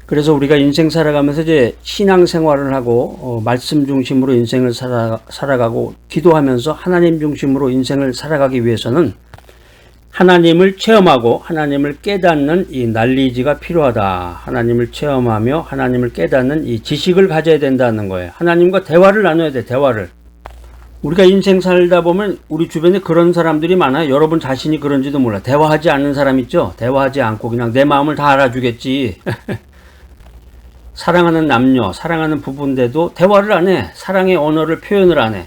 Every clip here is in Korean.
그래서 우리가 인생 살아가면서 이제 신앙생활을 하고 말씀 중심으로 인생을 살아가고 기도하면서 하나님 중심으로 인생을 살아가기 위해서는 하나님을 체험하고 하나님을 깨닫는 이 날리지가 필요하다. 하나님을 체험하며 하나님을 깨닫는 이 지식을 가져야 된다는 거예요. 하나님과 대화를 나눠야 돼. 대화를. 우리가 인생 살다 보면 우리 주변에 그런 사람들이 많아요. 여러분 자신이 그런지도 몰라. 대화하지 않는 사람 있죠? 대화하지 않고 그냥 내 마음을 다 알아주겠지. 사랑하는 남녀, 사랑하는 부부인데도 대화를 안 해. 사랑의 언어를 표현을 안 해.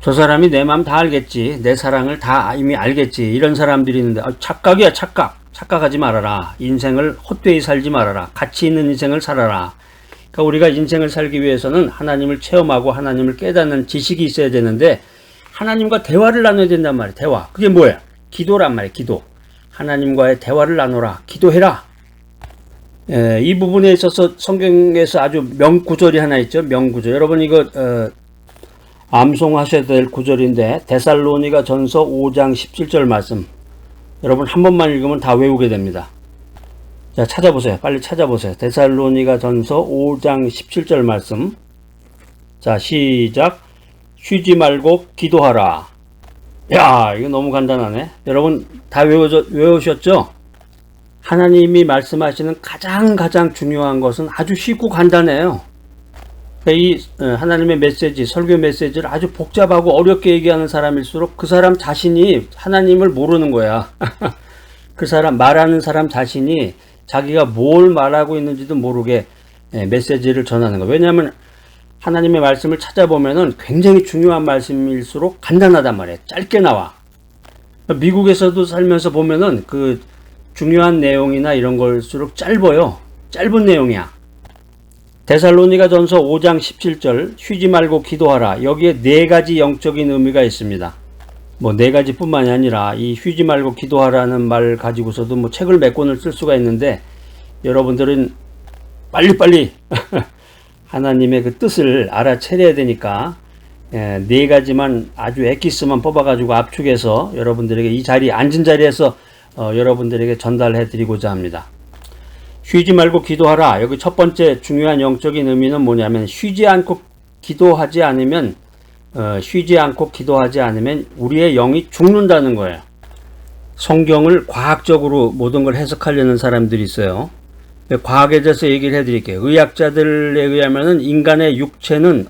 저 사람이 내 마음 다 알겠지. 내 사랑을 다 이미 알겠지. 이런 사람들이 있는데 착각이야, 착각. 착각하지 말아라. 인생을 헛되이 살지 말아라. 가치 있는 인생을 살아라. 그러니까 우리가 인생을 살기 위해서는 하나님을 체험하고 하나님을 깨닫는 지식이 있어야 되는데 하나님과 대화를 나눠야 된단 말이야. 대화. 그게 뭐야? 기도란 말이야. 기도. 하나님과의 대화를 나눠라. 기도해라. 이 부분에 있어서 성경에서 아주 명구절이 하나 있죠. 명구절. 여러분 이거 암송하셔야 될 구절인데 데살로니가 전서 5장 17절 말씀. 여러분 한 번만 읽으면 다 외우게 됩니다. 자, 찾아보세요. 빨리 찾아보세요. 데살로니가 전서 5장 17절 말씀. 자, 시작. 쉬지 말고 기도하라. 야, 이거 너무 간단하네. 여러분 다 외우셨죠? 하나님이 말씀하시는 가장 중요한 것은 아주 쉽고 간단해요. 이 하나님의 메시지, 설교 메시지를 아주 복잡하고 어렵게 얘기하는 사람일수록 그 사람 자신이 하나님을 모르는 거야. 그 사람, 말하는 사람 자신이 자기가 뭘 말하고 있는지도 모르게 메시지를 전하는 거야. 왜냐하면 하나님의 말씀을 찾아보면은 굉장히 중요한 말씀일수록 간단하단 말이에요. 짧게 나와. 미국에서도 살면서 보면은 그 중요한 내용이나 이런 걸수록 짧아요. 짧은 내용이야. 데살로니가 전서 5장 17절 쉬지 말고 기도하라. 여기에 네 가지 영적인 의미가 있습니다. 뭐 네 가지뿐만이 아니라 이 쉬지 말고 기도하라는 말 가지고서도 뭐 책을 몇 권을 쓸 수가 있는데 여러분들은 빨리빨리 하나님의 그 뜻을 알아차려야 되니까 네 가지만 아주 엑기스만 뽑아가지고 압축해서 여러분들에게 이 자리 앉은 자리에서 여러분들에게 전달해 드리고자 합니다. 쉬지 말고 기도하라. 여기 첫 번째 중요한 영적인 의미는 뭐냐면 쉬지 않고 기도하지 않으면 우리의 영이 죽는다는 거예요. 성경을 과학적으로 모든 걸 해석하려는 사람들이 있어요. 과학에 대해서 얘기를 해드릴게요. 의학자들에 의하면 인간의 육체는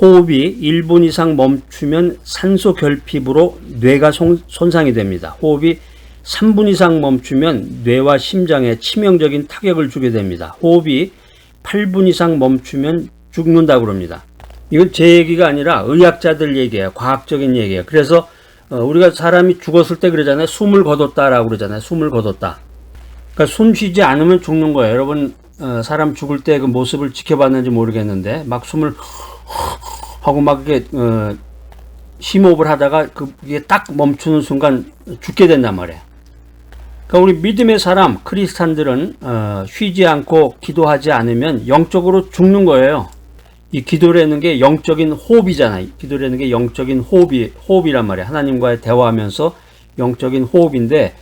호흡이 1분 이상 멈추면 산소 결핍으로 뇌가 손상이 됩니다. 호흡이 3분 이상 멈추면 뇌와 심장에 치명적인 타격을 주게 됩니다. 호흡이 8분 이상 멈추면 죽는다고 그럽니다. 이건 제 얘기가 아니라 의학자들 얘기예요. 과학적인 얘기예요. 그래서 우리가 사람이 죽었을 때 그러잖아요. 숨을 거뒀다라고 그러잖아요. 숨을 거뒀다. 그러니까 숨 쉬지 않으면 죽는 거예요. 여러분 사람 죽을 때 그 모습을 지켜봤는지 모르겠는데 막 숨을 하고 막 이렇게 심호흡을 하다가 그게 딱 멈추는 순간 죽게 된단 말이에요. 그러니까 우리 믿음의 사람 크리스찬들은 쉬지 않고 기도하지 않으면 영적으로 죽는 거예요. 이 기도라는 게 영적인 호흡이잖아요. 기도라는 게 영적인 호흡이란 말이에요. 하나님과의 대화하면서 영적인 호흡인데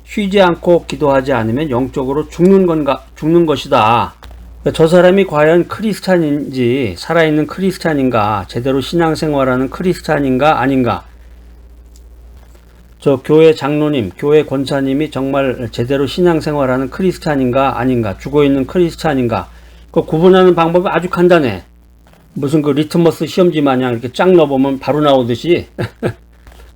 쉬지 않고 기도하지 않으면 영적으로 죽는 것이다. 그러니까 저 사람이 과연 크리스찬인지 살아있는 크리스찬인가 제대로 신앙생활하는 크리스찬인가 아닌가 저 교회 장로님, 교회 권사님이 정말 제대로 신앙생활하는 크리스찬인가 아닌가 죽어있는 크리스찬인가 그 구분하는 방법이 아주 간단해. 무슨 그 리트머스 시험지 마냥 이렇게 쫙 넣어보면 바로 나오듯이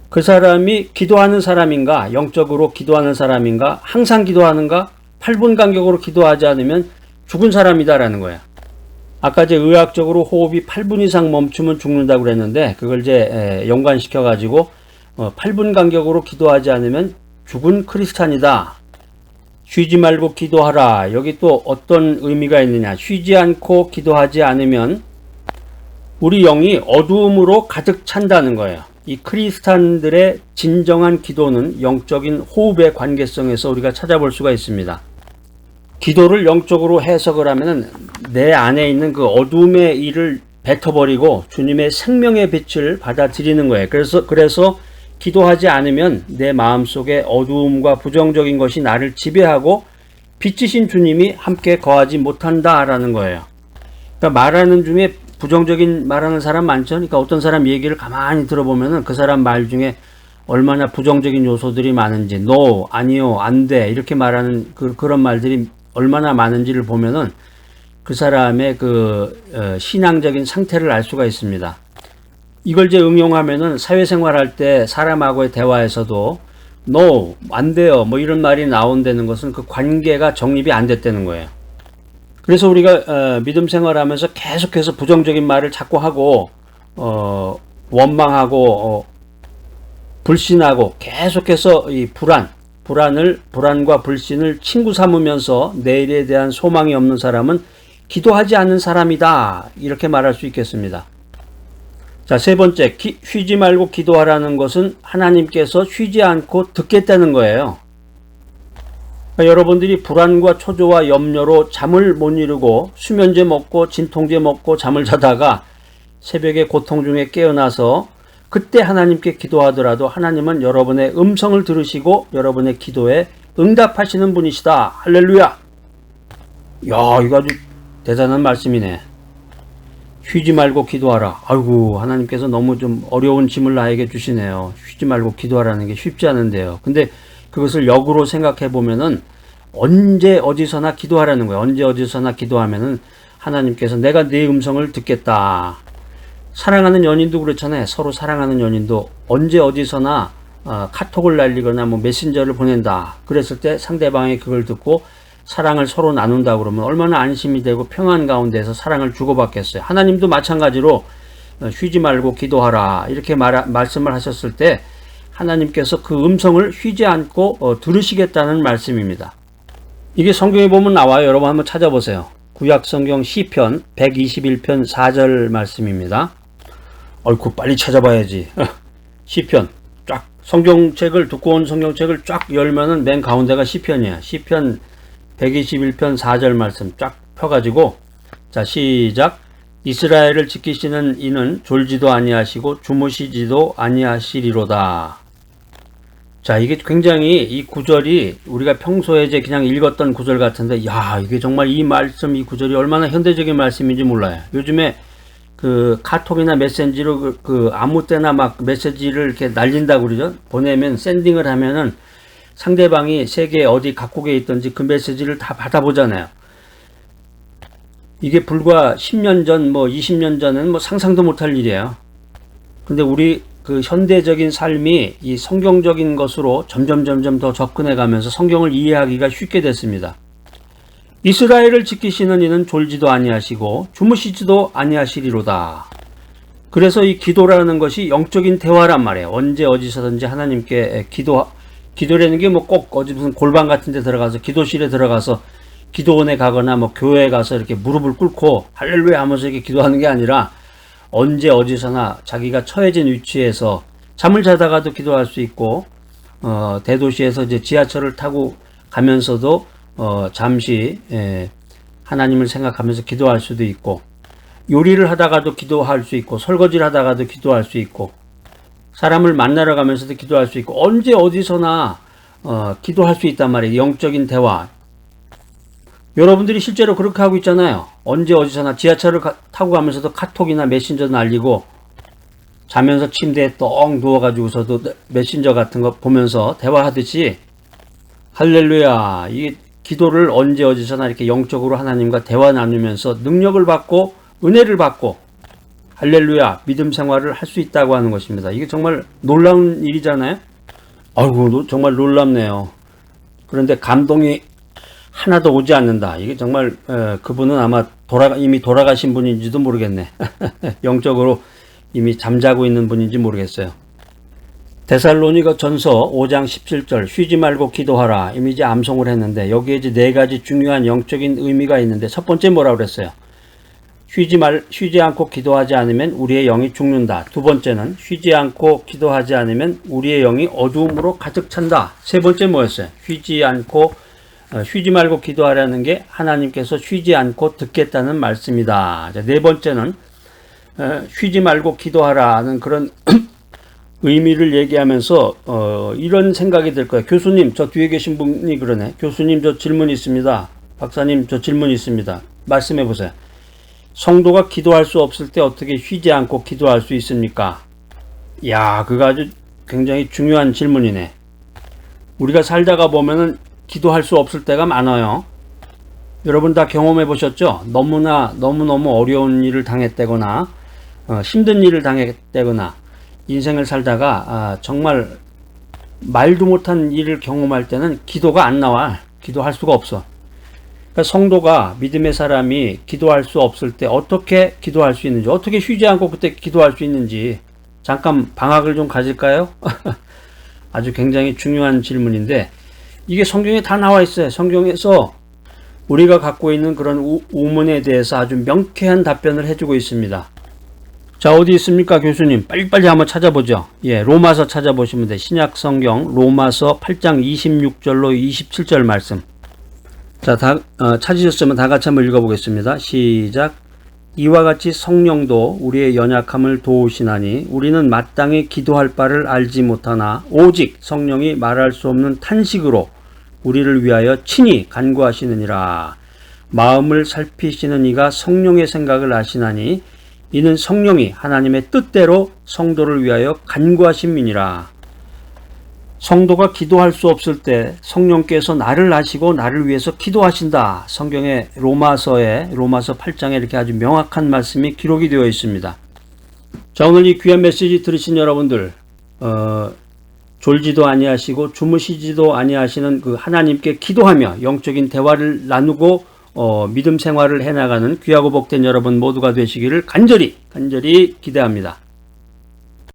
그 사람이 기도하는 사람인가 영적으로 기도하는 사람인가 항상 기도하는가 8분 간격으로 기도하지 않으면 죽은 사람이다라는 거야. 아까 이제 의학적으로 호흡이 8분 이상 멈추면 죽는다고 그랬는데 그걸 이제 연관시켜 가지고 8분 간격으로 기도하지 않으면 죽은 크리스찬이다. 쉬지 말고 기도하라. 여기 또 어떤 의미가 있느냐. 쉬지 않고 기도하지 않으면 우리 영이 어두움으로 가득 찬다는 거예요. 이 크리스찬들의 진정한 기도는 영적인 호흡의 관계성에서 우리가 찾아볼 수가 있습니다. 기도를 영적으로 해석을 하면은 내 안에 있는 그 어둠의 일을 뱉어버리고 주님의 생명의 빛을 받아들이는 거예요. 그래서 기도하지 않으면 내 마음속에 어두움과 부정적인 것이 나를 지배하고 빛이신 주님이 함께 거하지 못한다라는 거예요. 그러니까 말하는 중에 부정적인 말하는 사람 많죠. 그러니까 어떤 사람 얘기를 가만히 들어보면은 그 사람 말 중에 얼마나 부정적인 요소들이 많은지, no, 아니요, 안 돼, 이렇게 말하는 그런 말들이 얼마나 많은지를 보면은 그 사람의 신앙적인 상태를 알 수가 있습니다. 이걸 이제 응용하면은 사회생활 때 사람하고의 대화에서도 no, 안 돼요, 뭐 이런 말이 나온다는 것은 그 관계가 정립이 안 됐다는 거예요. 그래서 우리가 믿음 생활하면서 계속해서 부정적인 말을 자꾸 하고 원망하고 불신하고 계속해서 이 불안과 불신을 친구 삼으면서 내일에 대한 소망이 없는 사람은 기도하지 않는 사람이다, 이렇게 말할 수 있겠습니다. 자, 세 번째, 쉬지 말고 기도하라는 것은 하나님께서 쉬지 않고 듣겠다는 거예요. 그러니까 여러분들이 불안과 초조와 염려로 잠을 못 이루고 수면제 먹고 진통제 먹고 잠을 자다가 새벽에 고통 중에 깨어나서 그때 하나님께 기도하더라도 하나님은 여러분의 음성을 들으시고 여러분의 기도에 응답하시는 분이시다. 할렐루야! 야, 이거 아주 대단한 말씀이네. 쉬지 말고 기도하라. 아이고, 하나님께서 너무 좀 어려운 짐을 나에게 주시네요. 쉬지 말고 기도하라는 게 쉽지 않은데요. 근데 그것을 역으로 생각해 보면은 언제 어디서나 기도하라는 거예요. 언제 어디서나 기도하면은 하나님께서 내가 네 음성을 듣겠다. 사랑하는 연인도 그렇잖아요. 서로 사랑하는 연인도 언제 어디서나 카톡을 날리거나 뭐 메신저를 보낸다. 그랬을 때 상대방이 그걸 듣고 사랑을 서로 나눈다 그러면 얼마나 안심이 되고 평안 가운데서 사랑을 주고받겠어요. 하나님도 마찬가지로 쉬지 말고 기도하라, 이렇게 말씀을 하셨을 때 하나님께서 그 음성을 쉬지 않고 들으시겠다는 말씀입니다. 이게 성경에 보면 나와요. 여러분 한번 찾아보세요. 구약성경 시편 121편 4절 말씀입니다. 어이구, 빨리 찾아봐야지. 시편 쫙, 성경책을, 두꺼운 성경책을 쫙 열면은 맨 가운데가 시편이야. 시편 121편 4절 말씀 쫙 펴가지고, 자, 시작. 이스라엘을 지키시는 이는 졸지도 아니하시고 주무시지도 아니하시리로다. 자, 이게 굉장히 이 구절이 우리가 평소에 이제 그냥 읽었던 구절 같은데, 야, 이게 정말 이 말씀, 이 구절이 얼마나 현대적인 말씀인지 몰라요. 요즘에 그 카톡이나 메신지로 아무 때나 막 메시지를 이렇게 날린다고 그러죠. 보내면, 샌딩을 하면은 상대방이 세계 어디 각국에 있든지 그 메시지를 다 받아보잖아요. 이게 불과 10년 전, 뭐 20년 전은 뭐 상상도 못할 일이에요. 근데 우리 그 현대적인 삶이 이 성경적인 것으로 점점 더 접근해 가면서 성경을 이해하기가 쉽게 됐습니다. 이스라엘을 지키시는 이는 졸지도 아니하시고 주무시지도 아니하시리로다. 그래서 이 기도라는 것이 영적인 대화란 말이에요. 언제 어디서든지 하나님께 기도라는 게 뭐 꼭 어디 무슨 골방 같은 데 들어가서, 기도실에 들어가서, 기도원에 가거나 뭐 교회에 가서 이렇게 무릎을 꿇고 할렐루야 하면서 이렇게 기도하는 게 아니라 언제 어디서나 자기가 처해진 위치에서 잠을 자다가도 기도할 수 있고, 대도시에서 이제 지하철을 타고 가면서도 잠시 하나님을 생각하면서 기도할 수도 있고, 요리를 하다가도 기도할 수 있고, 설거지를 하다가도 기도할 수 있고, 사람을 만나러 가면서도 기도할 수 있고, 언제 어디서나 기도할 수 있단 말이에요. 영적인 대화. 여러분들이 실제로 그렇게 하고 있잖아요. 언제 어디서나 지하철을 타고 가면서도 카톡이나 메신저 날리고, 자면서 침대에 떡 누워가지고서도 메신저 같은 거 보면서 대화하듯이, 할렐루야, 이 기도를 언제 어디서나 이렇게 영적으로 하나님과 대화 나누면서 능력을 받고 은혜를 받고, 할렐루야, 믿음 생활을 할 수 있다고 하는 것입니다. 이게 정말 놀라운 일이잖아요. 아이고, 정말 놀랍네요. 그런데 감동이 하나도 오지 않는다. 이게 정말 그분은 아마 이미 돌아가신 분인지도 모르겠네. 영적으로 이미 잠자고 있는 분인지 모르겠어요. 데살로니가 전서 5장 17절 쉬지 말고 기도하라. 이미 이제 암송을 했는데 여기에 이제 네 가지 중요한 영적인 의미가 있는데, 첫 번째 뭐라고 그랬어요? 쉬지 않고 기도하지 않으면 우리의 영이 죽는다. 두 번째는 쉬지 않고 기도하지 않으면 우리의 영이 어두움으로 가득 찬다. 세 번째 뭐였어요? 쉬지 말고 기도하라는 게 하나님께서 쉬지 않고 듣겠다는 말씀이다. 네 번째는 쉬지 말고 기도하라는 그런 의미를 얘기하면서 이런 생각이 들 거예요. 교수님, 저 뒤에 계신 분이 그러네. 교수님, 저 질문 있습니다. 박사님, 저 질문 있습니다. 말씀해 보세요. 성도가 기도할 수 없을 때 어떻게 쉬지 않고 기도할 수 있습니까? 야, 그거 아주 굉장히 중요한 질문이네. 우리가 살다가 보면은 기도할 수 없을 때가 많아요. 여러분 다 경험해 보셨죠? 너무너무 어려운 일을 당했다거나 힘든 일을 당했다거나 인생을 살다가 정말 말도 못한 일을 경험할 때는 기도가 안 나와. 기도할 수가 없어. 그러니까 성도가, 믿음의 사람이 기도할 수 없을 때 어떻게 기도할 수 있는지, 어떻게 쉬지 않고 그때 기도할 수 있는지 잠깐 방학을 좀 가질까요? 아주 굉장히 중요한 질문인데 이게 성경에 다 나와 있어요. 성경에서 우리가 갖고 있는 그런 우문에 대해서 아주 명쾌한 답변을 해주고 있습니다. 자, 어디 있습니까, 교수님? 빨리빨리 한번 찾아보죠. 예, 로마서 찾아보시면 돼. 신약 성경 로마서 8장 26절로 27절 말씀. 자, 찾으셨으면 다 같이 한번 읽어보겠습니다. 시작. 이와 같이 성령도 우리의 연약함을 도우시나니 우리는 마땅히 기도할 바를 알지 못하나 오직 성령이 말할 수 없는 탄식으로 우리를 위하여 친히 간구하시느니라. 마음을 살피시는 이가 성령의 생각을 아시나니 이는 성령이 하나님의 뜻대로 성도를 위하여 간구하심이니라. 성도가 기도할 수 없을 때 성령께서 나를 아시고 나를 위해서 기도하신다. 성경의 로마서 8장에 이렇게 아주 명확한 말씀이 기록이 되어 있습니다. 자, 오늘 이 귀한 메시지 들으신 여러분들, 졸지도 아니하시고 주무시지도 아니하시는 그 하나님께 기도하며 영적인 대화를 나누고 믿음 생활을 해나가는 귀하고 복된 여러분 모두가 되시기를 간절히 기대합니다.